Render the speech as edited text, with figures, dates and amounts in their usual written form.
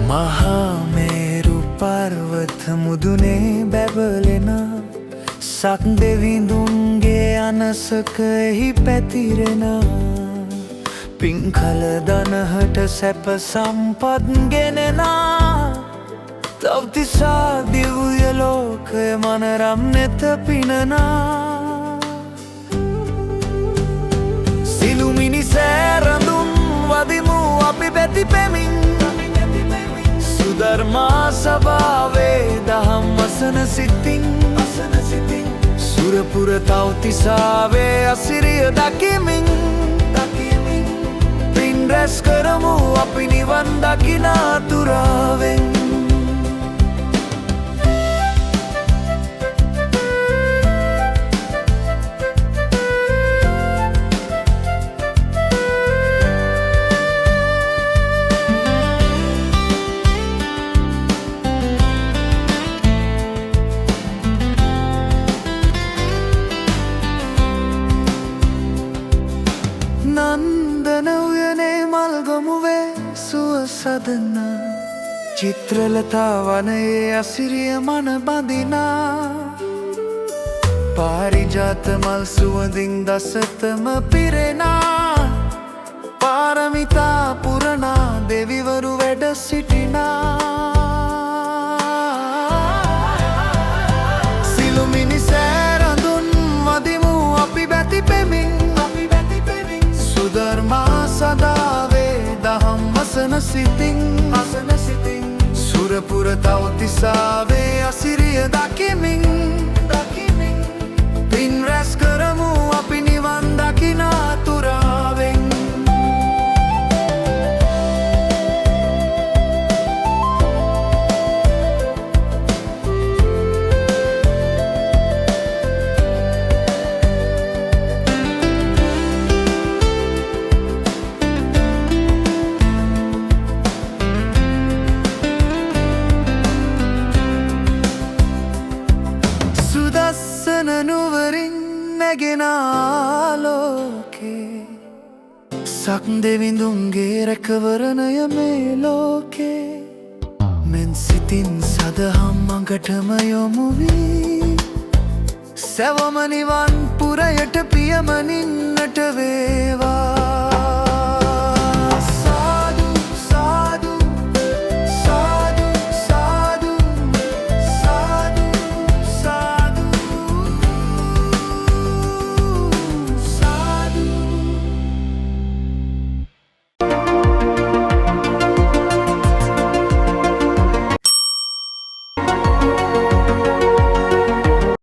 මහාමේරු පර්වත මුදුනේ බැබලෙන සක් දෙවිඳුන්ගේ අනසකෙහි පැතිරෙන පින්කල දනහට සැප සම්පත් ගෙනෙන තව්තිසා දිව්‍ය ලෝකය මනරම් නෙත පිනනා සිළුමිනි සෑරඳුන් වදිමු අපි පැතිපෙමින් සුධර්මා සභාවේ දහම් අසන සිතින් සුරපුර තව්තිසාවේ අසිරිය දකිමින් පින් රැස් කරමු අපි නිවන් දකින අතුරාවෙන් නන්දන උයනේ මල්ගොමුවේ සුව සදන චිත්‍රලතා වනයේ අසිරිය මන බඳිනා පාරිජාත මල් සුවඳින් දසතම පිරෙනා පාරමිතා පුරනා දෙවිවරු වැඩ සිටිනා සිළුමිනි සෑරඳුන් වදිමු අපි බැතිපෙමින් ධර්මා සදාවේ දහම් අසන සිතින් සුරපුර තව්තිසාවේ අසිරිය දකිමින් පින් රැස් කරමු අපි නිවන් දකින අතුරාවෙන් නුවරින් නැගෙන ආලෝකේ සක් දෙවිඳුන්ගේ රැකවරණය මේ ලෝකේ මෙන් සිතින් සදහම් මඟටම යොමු වී සැවම නිවන් පුරයට පියමනින්නට වේවා